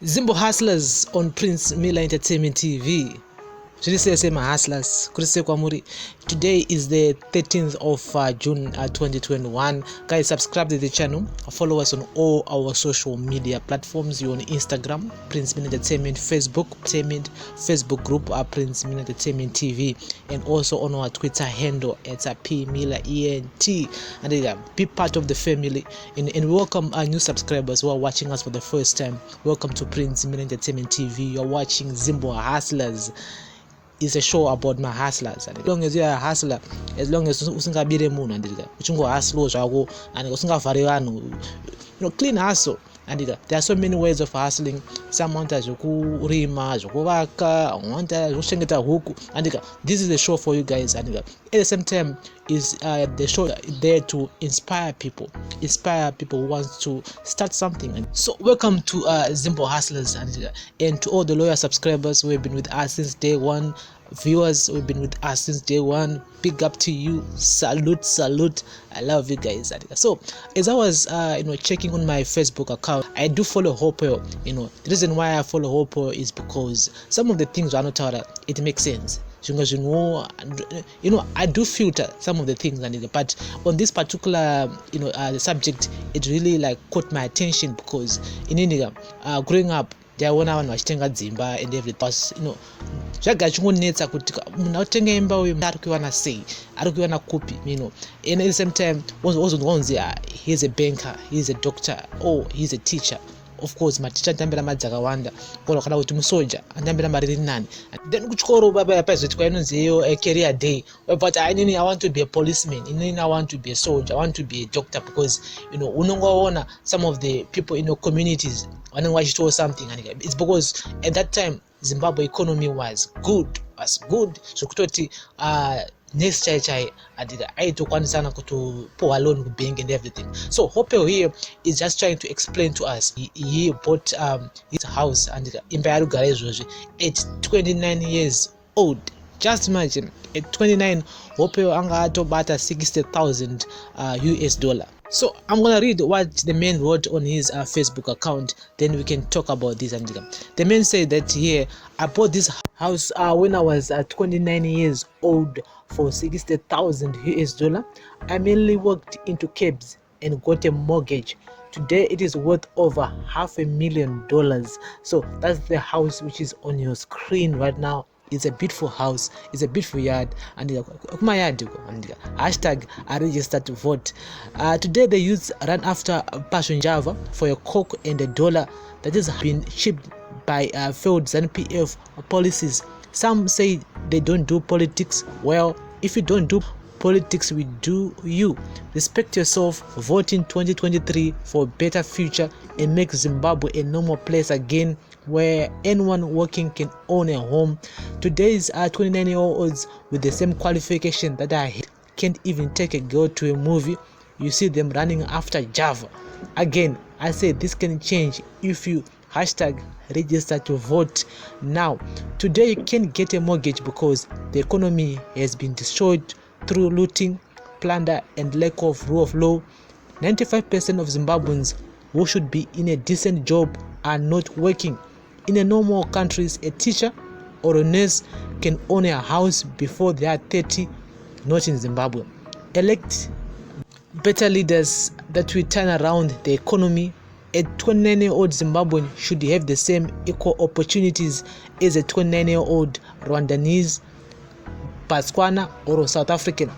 ZIMBO HUSTLERS on Prince Miller Entertainment TV. Hustlers. Today is the 13th of June 2021. Guys, subscribe to the channel. Follow us on all our social media platforms. You're on Instagram, Prince Miller Entertainment, Facebook group, Prince Miller Entertainment TV, and also on our Twitter handle, it's princemillerentertainment. And be part of the family. And welcome our new subscribers who are watching us for the first time. Welcome to Prince Miller Entertainment TV. You're watching ZIMBO HUSTLERS. It's a show about my hustlers. As long as you are a hustler, as long as usingabire munhu andika uchingo hustle zvako and usingavhare vanhu, clean hustle. And there are so many ways of hustling. Some want to kurima, zvokuvaka, want to kuchengeta huku. And this is the show for you guys. And at the same time, is the show there to inspire people who want to start something. And so welcome to ZIMBO HUSTLERS, and to all the loyal subscribers who have been with us since day one, viewers who have been with us since day one. Big up to you. Salute. I love you guys. So as I was checking on my Facebook account, I do follow Hopewell. The reason why I follow Hopewell is because some of the things are not it makes sense. I do filter some of the things, but on this particular the subject, it really caught my attention because in India, growing up, ndaona vanhu vachitenga dzimba and everything. Zvaga chingonetsa kuti munhu atenga imba uyu ari kuiwana sei, ari kuiwana kupi, and at the same time wozonzi he's a banker, he's a doctor, or he's a teacher. Of course maticha andambira mari dzakawanda kana kana kuti musoja andambira mari riri nani. Then kuchikoro baba pazoitwa inonzi a career day, but I want to be a policeman, I want to be a soldier, I want to be a doctor, because unongoona some of the people in your communities wanenge vachitoa something. It's because at that time Zimbabwe economy was good, zvokutoti next chai aitokwanisana kutopuwa loan kubank and everything. So Hopewell here is just trying to explain to us. He bought his house and imba yari kugara izvozvi at 29 years old. Just imagine, at 29 Hopewell anga atobata $60,000 US. So I'm gonna read what the man wrote on his Facebook account, then we can talk about this. And the man said that here, I bought this house when I was 29 years old for $60,000 US. I mainly worked into cabs and got a mortgage. Today it is worth over $500,000. So that's the house which is on your screen right now. It's a beautiful house, it's a beautiful yard, and hashtag I registered to vote. Today the youths ran after Passion Java for a coke and $1 that has been shipped by failed ZANU-PF policies. Some say they don't do politics. Well, if you don't do politics, we do you. Respect yourself, vote in 2023 for a better future and make Zimbabwe a normal place again, where anyone working can own a home. Today's 29-year-olds with the same qualification that I can't even take a girl to a movie. You see them running after Java. Again, I say this can change if you hashtag register to vote now. Today you can't get a mortgage because the economy has been destroyed through looting, plunder, and lack of rule of law. 95% of Zimbabweans who should be in a decent job are not working. In a normal countries, a teacher or a nurse can own a house before they are 30, not in Zimbabwe. Elect better leaders that will turn around the economy. A 29-year-old Zimbabwean should have the same equal opportunities as a 29-year-old Rwandanese, Botswana, or South African.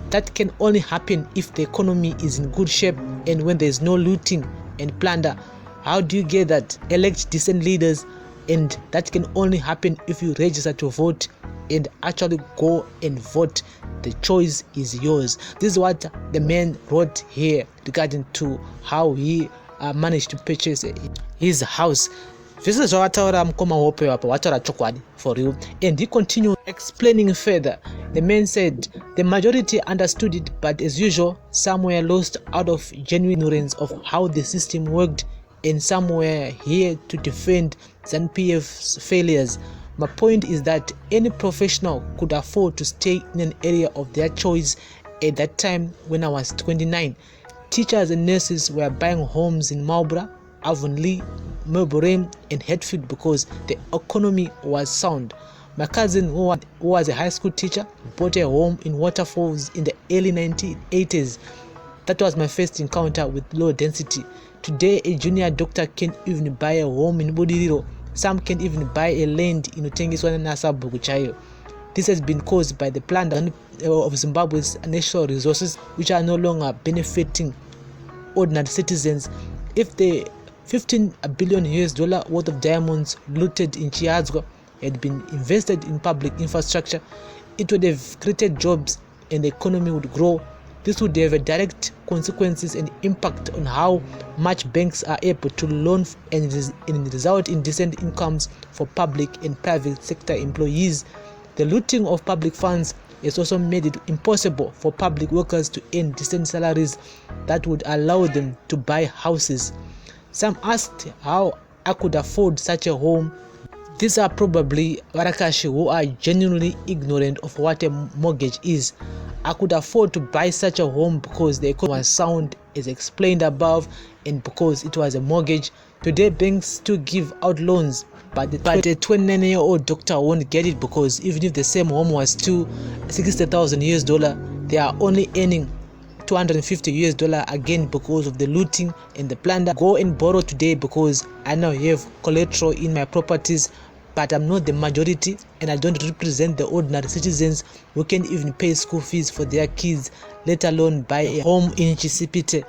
That can only happen if the economy is in good shape and when there is no looting and plunder. How do you get that? Elect decent leaders, and that can only happen if you register to vote and actually go and vote. The choice is yours. This is what the man wrote here regarding to how he managed to purchase his house. This is what for you. And he continued explaining further. The man said the majority understood it, but as usual, some were lost out of genuine ignorance of how the system worked, and some were here to defend ZANU-PF's failures. My point is that any professional could afford to stay in an area of their choice. At that time, when I was 29, teachers and nurses were buying homes in Marlborough, Avonlea, Melbourne and Hatfield because the economy was sound. My cousin, who was a high school teacher, bought a home in Waterfalls in the early 1980s. That was my first encounter with low density. Today, a junior doctor can't even buy a home in Budiriro. Some can't even buy a land in Utengiswana Nasa Buguchayo. This has been caused by the plunder of Zimbabwe's natural resources, which are no longer benefiting ordinary citizens. If the $15 billion worth of diamonds looted in Chiadzwa had been invested in public infrastructure, it would have created jobs and the economy would grow. This would have a direct consequences and impact on how much banks are able to loan and result in decent incomes for public and private sector employees. The looting of public funds has also made it impossible for public workers to earn decent salaries that would allow them to buy houses. Some asked how I could afford such a home. These are probably Warakashi who are genuinely ignorant of what a mortgage is. I could afford to buy such a home because the economy was sound as explained above and because it was a mortgage. Today banks still give out loans, but a 29-year-old doctor won't get it because even if the same home was still $60,000, they are only earning $250 again because of the looting and the plunder. Go and borrow today because I now have collateral in my properties, but I'm not the majority and I don't represent the ordinary citizens who can't even pay school fees for their kids, let alone buy a home in Chisipite.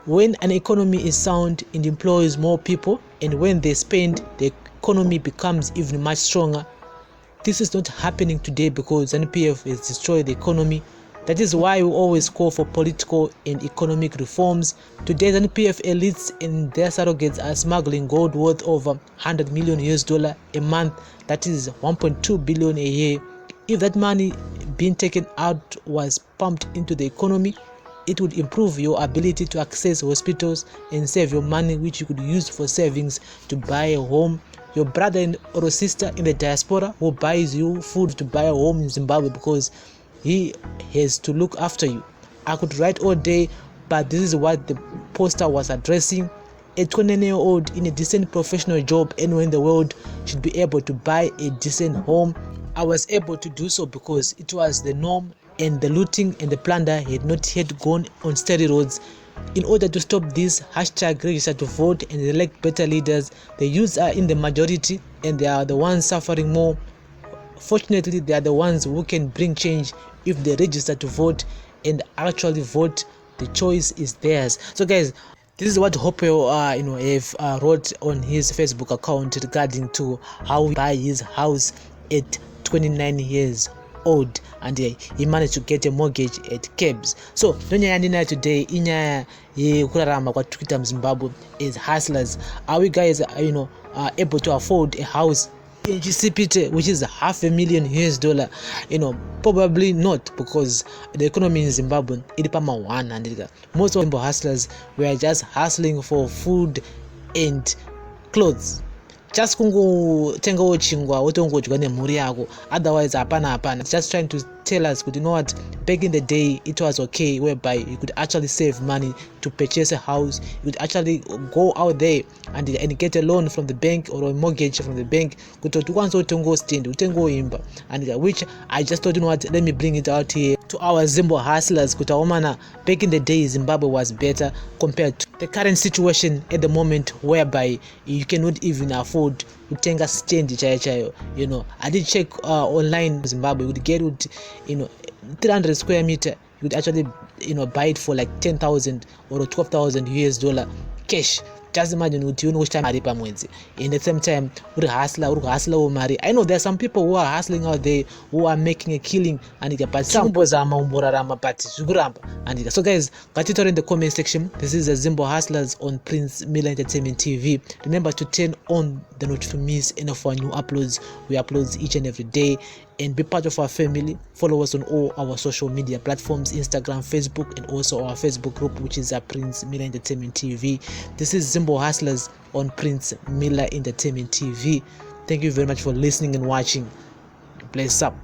When an economy is sound, it employs more people, and when they spend, the economy becomes even much stronger. This is not happening today because NPF has destroyed the economy. That is why we always call for political and economic reforms. Today's NPF elites and their surrogates are smuggling gold worth over $100 million a month. That is 1.2 billion a year. If that money being taken out was pumped into the economy, it would improve your ability to access hospitals and save your money, which you could use for savings to buy a home. Your brother or sister in the diaspora who buys you food to buy a home in Zimbabwe because he has to look after you. I could write all day, but this is what the poster was addressing. A 29-year-old in a decent professional job anywhere in the world should be able to buy a decent home. I was able to do so because it was the norm and the looting and the plunder had not yet gone on steroids. In order to stop this, #register to vote and elect better leaders. The youths are in the majority and they are the ones suffering more. Fortunately, they are the ones who can bring change if they register to vote and actually vote. The choice is theirs. So guys, this is what Hopewell wrote on his Facebook account regarding to how he buy his house at 29 years old and he managed to get a mortgage at Kebs. So ndonya yandina today inyaya yekurarama kwatikuita muZimbabwe as hustlers. Are we guys able to afford a house in Chisipite, which is $500,000? Probably not, because the economy in Zimbabwe is 100. Most of ZIMBO hustlers were just hustling for food and clothes. Just kungotengawo chingwa wotongodya nemhuri yako, otherwise hapana. Just trying to tell us, you know what, back in the day it was okay, whereby you could actually save money to purchase a house. You could actually go out there and get a loan from the bank or a mortgage from the bank, and which I just thought, you know what, let me bring it out here to our ZIMBO hustlers. Back in the day Zimbabwe was better compared to the current situation at the moment, whereby you cannot even afford kutenga stand chayo. I did check online. Zimbabwe would get 300 square meter. You would actually buy it for like 10,000 or $12,000 cash. Just imagine what time in the same time uri hustler mari. I know there are some people who are hustling out there who are making a killing and but some and so guys, gatito in the comment section. This is the ZIMBO Hustlers on Prince Miller Entertainment TV. Remember to turn on the notifications and of our new uploads. We upload each and every day, and be part of our family. Follow us on all our social media platforms, Instagram, Facebook, and also our Facebook group, which is Prince Miller Entertainment TV. This is ZIMBO Hustlers on Prince Miller Entertainment TV. Thank you very much for listening and watching. Bless up.